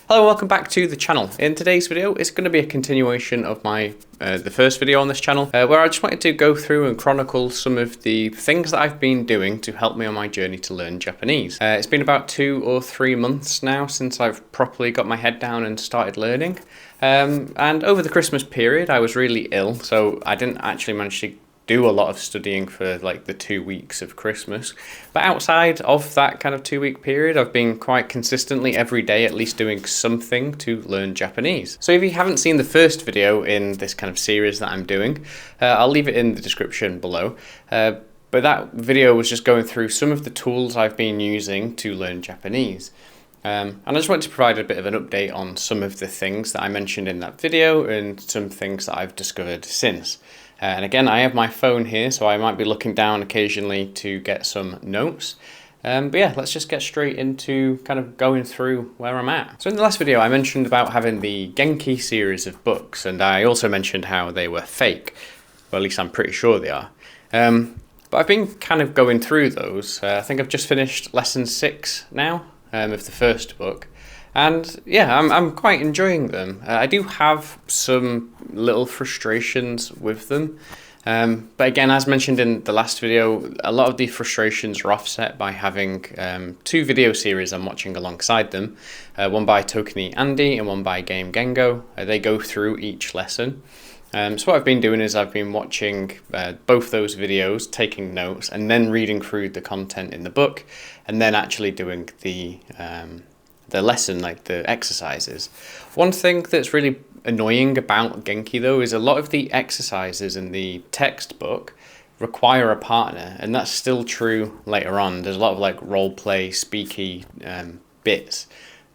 Hello, welcome back to the channel. In today's video, it's going to be a continuation of my the first video on this channel, where I just wanted to go through and chronicle some of the things that I've been doing to help me on my journey to learn Japanese. It's been about 2 or 3 months now since I've properly got my head down and started learning. And over the Christmas period, I was really ill, so I didn't actually manage to do a lot of studying for like the 2 weeks of Christmas. But outside of that kind of 2-week period, I've been quite consistently every day at least doing something to learn Japanese. So if you haven't seen the first video in this kind of series that I'm doing, I'll leave it in the description below. But that video was just going through some of the tools I've been using to learn Japanese. And I just wanted to provide a bit of an update on some of the things that I mentioned in that video and some things that I've discovered since. And again, I have my phone here, so I might be looking down occasionally to get some notes. But yeah, let's just get straight into kind of going through where I'm at. So in the last video, I mentioned about having the Genki series of books, and I also mentioned how they were fake. Well, at least I'm pretty sure they are. But I've been kind of going through those. I think I've just finished lesson 6 now of the first book. And yeah, I'm quite enjoying them. I do have some little frustrations with them. But again, as mentioned in the last video, a lot of the frustrations are offset by having 2 video series I'm watching alongside them. One by Tokini Andy and one by Game Gengo. They go through each lesson. So what I've been doing is I've been watching both those videos, taking notes, and then reading through the content in the book, and then actually doing the lesson, like the exercises. One thing that's really annoying about Genki though is a lot of the exercises in the textbook require a partner, and that's still true later on. There's a lot of like role play, speaky bits.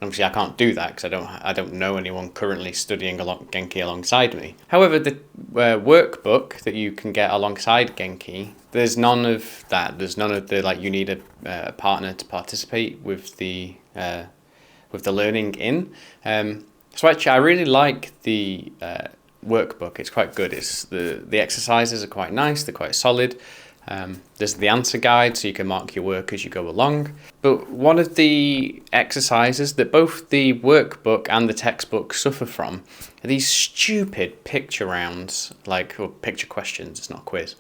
Obviously, I can't do that because I don't know anyone currently studying Genki alongside me. However, the workbook that you can get alongside Genki, there's none of that. There's none of the like you need a partner to participate with the learning in. So actually I really like the workbook. It's quite good. It's the exercises are quite nice, they're quite solid. There's the answer guide so you can mark your work as you go along. But one of the exercises that both the workbook and the textbook suffer from are these stupid picture rounds, or picture questions, it's not a quiz.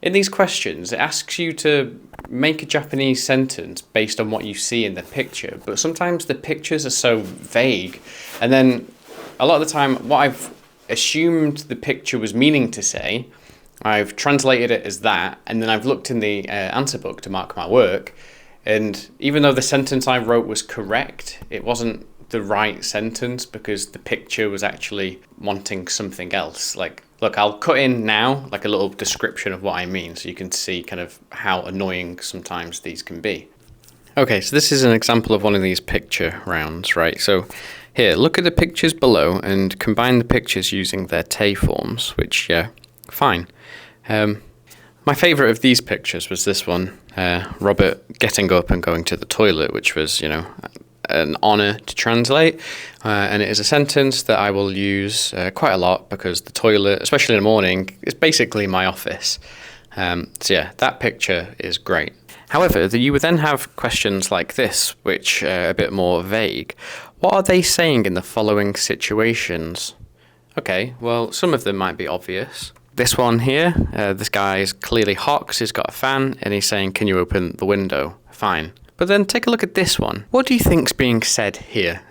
In these questions, it asks you to make a Japanese sentence based on what you see in the picture, but sometimes the pictures are so vague, and then a lot of the time what I've assumed the picture was meaning to say, I've translated it as that, and then I've looked in the answer book to mark my work, and even though the sentence I wrote was correct, it wasn't the right sentence because the picture was actually wanting something else. Look, I'll cut in now like a little description of what I mean so you can see kind of how annoying sometimes these can be. Okay, so this is an example of one of these picture rounds, right? So here, look at the pictures below and combine the pictures using their te forms, which, yeah, fine. My favourite of these pictures was this one, Robert getting up and going to the toilet, which was, an honour to translate, and it is a sentence that I will use quite a lot because the toilet, especially in the morning, is basically my office. So yeah, that picture is great. However, you would then have questions like this, which are a bit more vague. What are they saying in the following situations? Okay, well, some of them might be obvious. This one here, this guy is clearly hot because he's got a fan, and he's saying, "Can you open the window?" Fine. But then take a look at this one. What do you think's being said here?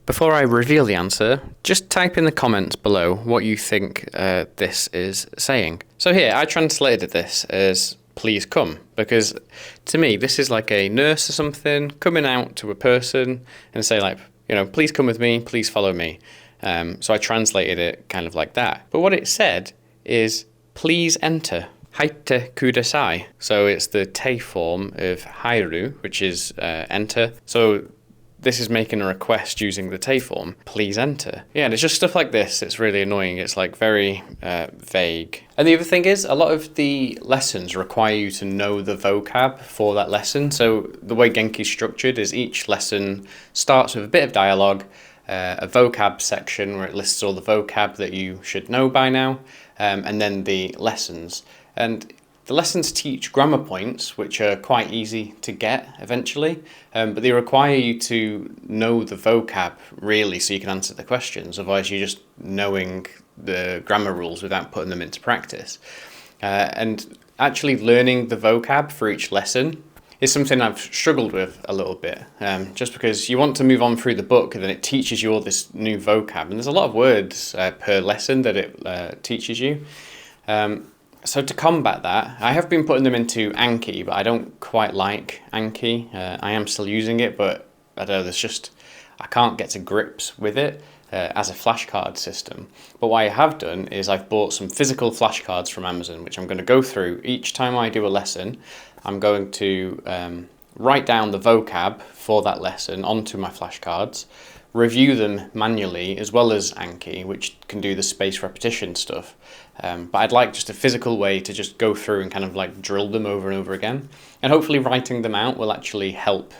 Before I reveal the answer, just type in the comments below what you think this is saying. So here, I translated this as "please come," because to me, this is like a nurse or something coming out to a person and say "please come with me, please follow me." So I translated it kind of like that. But what it said is "please enter." Haite kudasai. So it's the te form of hairu, which is enter. So this is making a request using the te form, "please enter." Yeah, and it's just stuff like this. It's really annoying. It's like very vague. And the other thing is, a lot of the lessons require you to know the vocab for that lesson. So the way Genki's structured is each lesson starts with a bit of dialogue, a vocab section where it lists all the vocab that you should know by now, and then the lessons. And The lessons teach grammar points, which are quite easy to get eventually, but they require you to know the vocab really so you can answer the questions. Otherwise, you're just knowing the grammar rules without putting them into practice. And actually learning the vocab for each lesson is something I've struggled with a little bit, just because you want to move on through the book and then it teaches you all this new vocab. And there's a lot of words per lesson that it teaches you. So to combat that, I have been putting them into Anki, but I don't quite like Anki. I am still using it, but I don't know, I can't get to grips with it as a flashcard system. But what I have done is I've bought some physical flashcards from Amazon, which I'm going to go through each time I do a lesson. I'm going to write down the vocab for that lesson onto my flashcards, review them manually as well as Anki, which can do the spaced repetition stuff. But I'd like just a physical way to just go through and kind of like drill them over and over again. And hopefully writing them out will actually help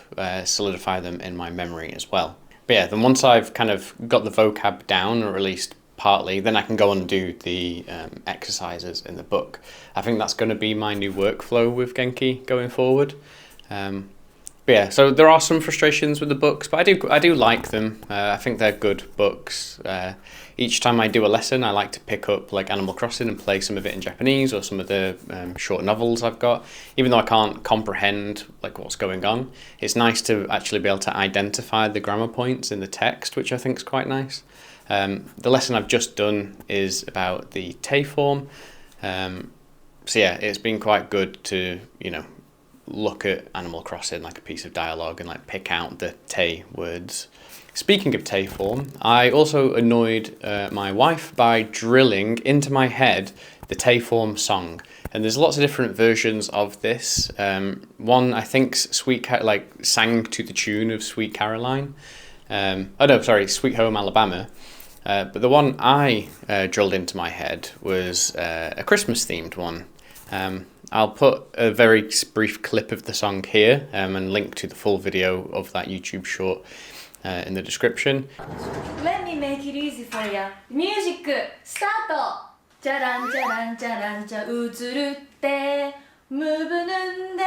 solidify them in my memory as well. But yeah, then once I've kind of got the vocab down, or at least partly, then I can go and do the exercises in the book. I think that's going to be my new workflow with Genki going forward. But yeah, so there are some frustrations with the books, but I do like them. I think they're good books. Each time I do a lesson, I like to pick up like Animal Crossing and play some of it in Japanese or some of the short novels I've got. Even though I can't comprehend like what's going on, it's nice to actually be able to identify the grammar points in the text, which I think is quite nice. The lesson I've just done is about the te form. So yeah, it's been quite good to, look at Animal Crossing like a piece of dialogue and like pick out the te words. Speaking of te form, I also annoyed my wife by drilling into my head the te form song. And there's lots of different versions of this. One, I think, sang to the tune of Sweet Caroline. Sweet Home Alabama. But the one I drilled into my head was a Christmas-themed one. I'll put a very brief clip of the song here and link to the full video of that YouTube short in the description. Let me make it easy for ya. Music, start! じゃらんじゃらんじゃらんじゃ映るってムーブぬんで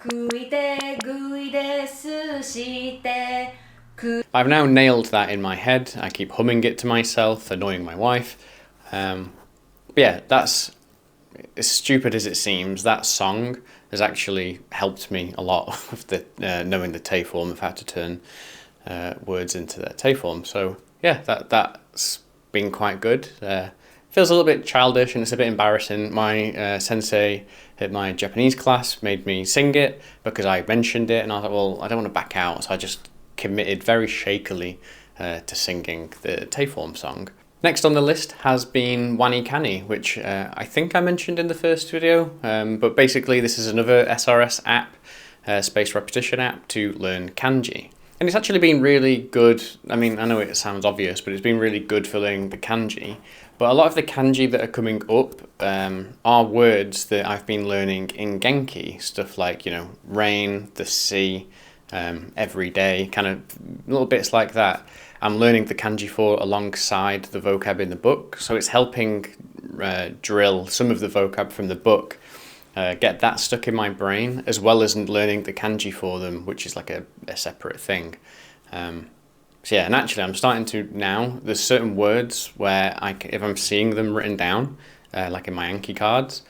食いてぐいですして I've now nailed that in my head. I keep humming it to myself, annoying my wife. But yeah, that's as stupid as it seems. That song has actually helped me a lot with the knowing the te form of how to turn words into their te form. So yeah, that's been quite good. Feels a little bit childish and it's a bit embarrassing. My sensei at my Japanese class made me sing it because I mentioned it, and I was like, well, I don't want to back out, so I just committed very shakily to singing the te form song. Next on the list has been Wani Kani, which I think I mentioned in the first video, but basically this is another SRS app, spaced repetition app to learn kanji. And it's actually been really good. I mean, I know it sounds obvious, but it's been really good for learning the kanji. But a lot of the kanji that are coming up are words that I've been learning in Genki. Stuff like, rain, the sea, every day, kind of little bits like that. I'm learning the kanji for alongside the vocab in the book. So it's helping drill some of the vocab from the book, get that stuck in my brain, as well as learning the kanji for them, which is like a separate thing. So yeah, and actually I'm starting to now, there's certain words where if I'm seeing them written down, like in my Anki cards,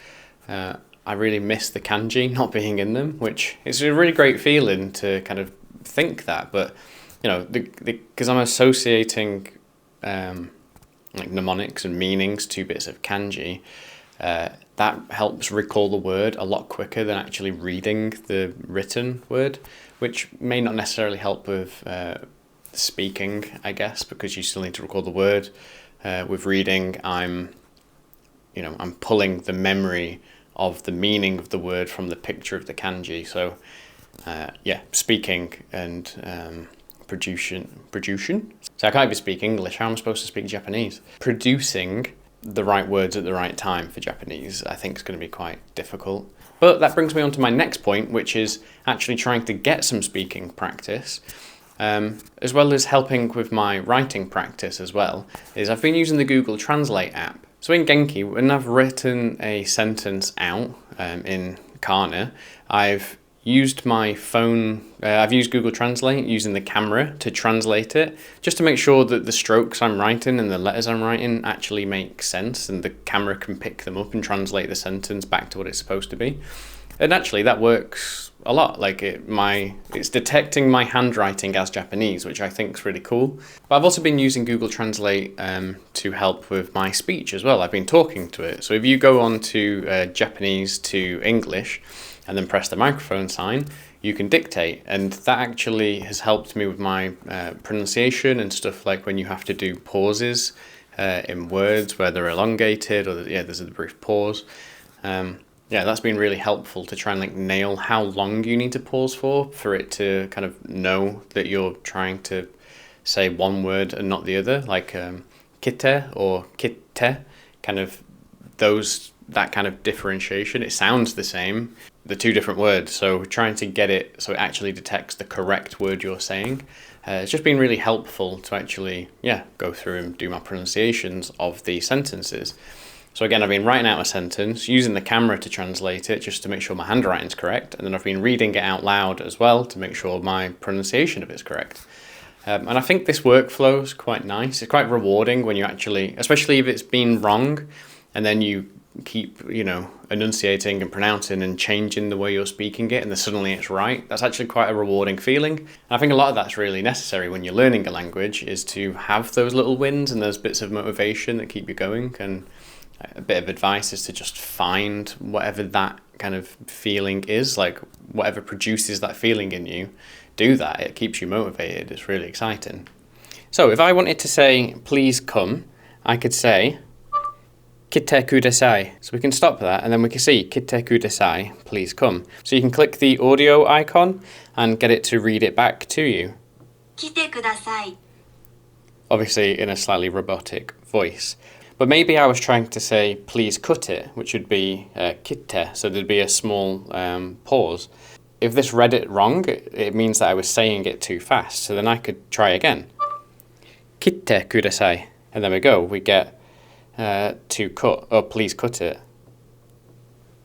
I really miss the kanji not being in them, which is a really great feeling to kind of think that. But, because I'm associating like mnemonics and meanings to bits of kanji, that helps recall the word a lot quicker than actually reading the written word, which may not necessarily help with speaking, I guess, because you still need to recall the word. With reading, I'm pulling the memory of the meaning of the word from the picture of the kanji. So speaking and producing. So I can't even speak English. How am I supposed to speak Japanese? Producing the right words at the right time for Japanese, I think, is going to be quite difficult. But that brings me on to my next point, which is actually trying to get some speaking practice, as well as helping with my writing practice as well, is I've been using the Google Translate app. So in Genki, when I've written a sentence out in Kana, I've used my phone, I've used Google Translate using the camera to translate it, just to make sure that the strokes I'm writing and the letters I'm writing actually make sense and the camera can pick them up and translate the sentence back to what it's supposed to be. And actually that works a lot. Like it's detecting my handwriting as Japanese, which I think is really cool. But I've also been using Google Translate to help with my speech as well. I've been talking to it. So if you go on to Japanese to English and then press the microphone sign, you can dictate. And that actually has helped me with my pronunciation and stuff, like when you have to do pauses in words where they're elongated or there's a brief pause. Yeah, that's been really helpful to try and like nail how long you need to pause for it to kind of know that you're trying to say one word and not the other, like kite or kitte, kind of that kind of differentiation. It sounds the same, the two different words, so trying to get it so it actually detects the correct word you're saying. It's just been really helpful to actually, go through and do my pronunciations of the sentences. So again, I've been writing out a sentence, using the camera to translate it just to make sure my handwriting's correct, and then I've been reading it out loud as well to make sure my pronunciation of it's correct. And I think this workflow is quite nice. It's quite rewarding when you actually, especially if it's been wrong, and then you keep, enunciating and pronouncing and changing the way you're speaking it, and then suddenly it's right. That's actually quite a rewarding feeling. And I think a lot of that's really necessary when you're learning a language, is to have those little wins and those bits of motivation that keep you going. And a bit of advice is to just find whatever that kind of feeling is, like whatever produces that feeling in you, do that. It keeps you motivated. It's really exciting. So if I wanted to say, please come, I could say, kite kudasai. So we can stop that and then we can see, kite kudasai, please come. So you can click the audio icon and get it to read it back to you. Kite kudasai. Obviously in a slightly robotic voice. But maybe I was trying to say, please cut it, which would be kitte, so there'd be a small pause. If this read it wrong, it means that I was saying it too fast, so then I could try again. Kitte kudasai. And there we go, we get to cut, or please cut it.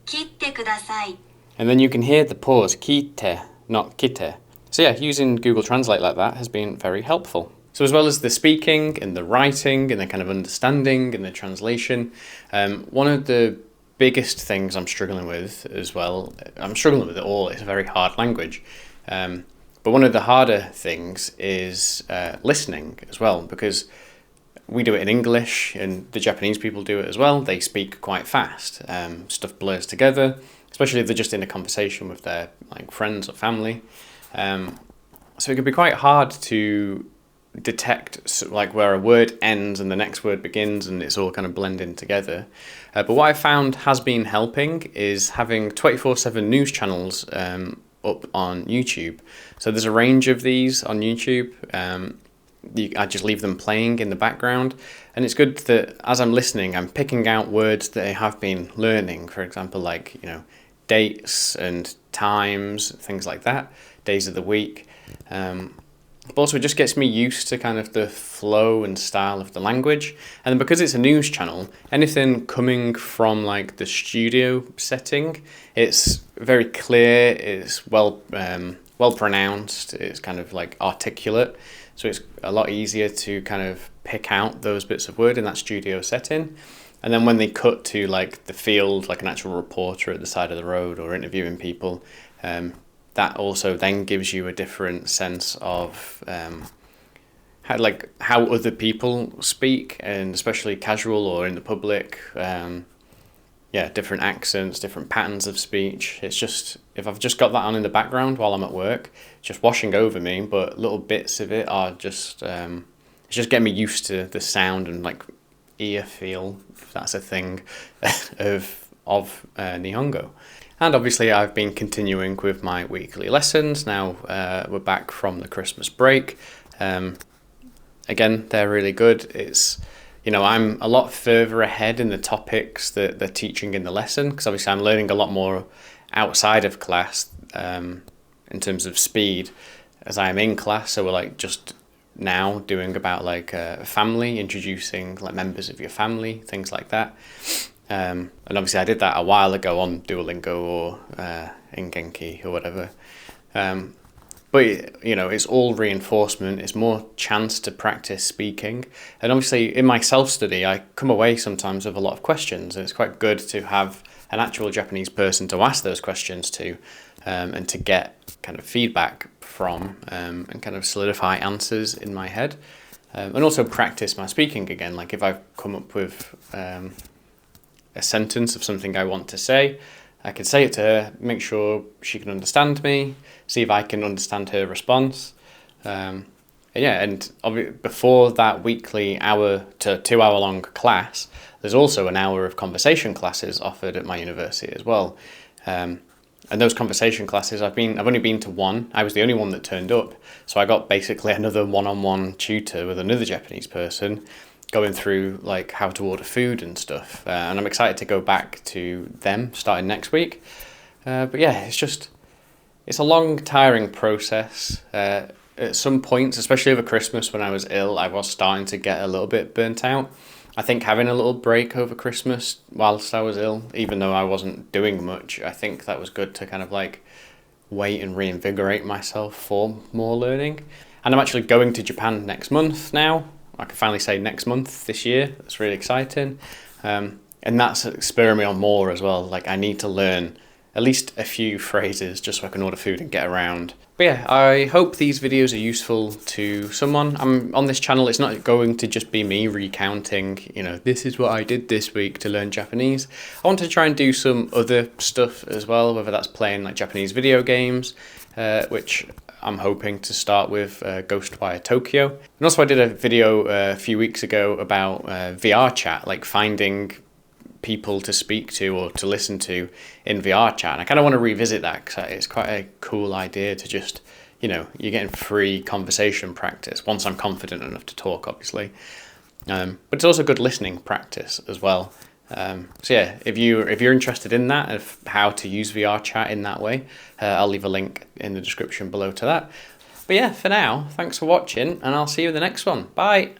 Kitte kudasai. And then you can hear the pause, kite, not kite. So yeah, using Google Translate like that has been very helpful. So as well as the speaking and the writing and the kind of understanding and the translation, one of the biggest things I'm struggling with as well, I'm struggling with it all, it's a very hard language, but one of the harder things is listening as well, because we do it in English and the Japanese people do it as well. They speak quite fast, stuff blurs together, especially if they're just in a conversation with their friends or family. So it can be quite hard to detect where a word ends and the next word begins and it's all kind of blending together. But what I found has been helping is having 24/7 news channels up on YouTube. So there's a range of these on YouTube. I just leave them playing in the background, and it's good that as I'm listening I'm picking out words that I have been learning, for example dates and times, things like that, days of the week. But also it just gets me used to kind of the flow and style of the language. And then because it's a news channel, anything coming from the studio setting, it's very clear, it's well pronounced, it's kind of articulate. So it's a lot easier to kind of pick out those bits of word in that studio setting. And then when they cut to the field, like an actual reporter at the side of the road or interviewing people, that also then gives you a different sense of how other people speak, and especially casual or in the public. Different accents, different patterns of speech. It's just, if I've just got that on in the background while I'm at work, just washing over me, but little bits of it are just, it's just getting me used to the sound and ear feel, if that's a thing, of Nihongo. And obviously I've been continuing with my weekly lessons. Now we're back from the Christmas break. Again, they're really good. It's, I'm a lot further ahead in the topics that they're teaching in the lesson, because obviously I'm learning a lot more outside of class in terms of speed as I am in class. So we're just now doing about like family, introducing like members of your family, things like that. And obviously I did that a while ago on Duolingo or in Genki or whatever. But, you know, it's all reinforcement. It's more chance to practice speaking. And obviously in my self-study, I come away sometimes with a lot of questions. And it's quite good to have an actual Japanese person to ask those questions to, and to get kind of feedback from, and kind of solidify answers in my head. And also practice my speaking again. Like if I've come up with a sentence of something I want to say, I can say it to her, make sure she can understand me, see if I can understand her response. And before that weekly hour to 2 hour long class, there's also an hour of conversation classes offered at my university as well. And those conversation classes, I've only been to one. I was the only one that turned up. So I got basically another one-on-one tutor with another Japanese person going through like how to order food and stuff. And I'm excited to go back to them starting next week. But yeah, it's a long, tiring process. At some points, especially over Christmas when I was ill, I was starting to get a little bit burnt out. I think having a little break over Christmas whilst I was ill, even though I wasn't doing much, I think that was good to kind of like wait and reinvigorate myself for more learning. And I'm actually going to Japan next month now. I can finally say next month this year. That's really exciting. And that's spurring me on more as well. Like I need to learn at least a few phrases just so I can order food and get around. But yeah, I hope these videos are useful to someone. I'm on this channel, it's not going to just be me recounting, you know, this is what I did this week to learn Japanese. I want to try and do some other stuff as well, whether that's playing like Japanese video games, which I'm hoping to start with Ghostwire Tokyo. And also I did a video a few weeks ago about VR chat, like finding people to speak to or to listen to in VR chat. And I kind of want to revisit that because it's quite a cool idea to just, you know, you're getting free conversation practice once I'm confident enough to talk, obviously. But it's also good listening practice as well. So yeah, if you're interested in that, of how to use VR chat in that way, I'll leave a link in the description below to that. But yeah, for now, thanks for watching and I'll see you in the next one. Bye!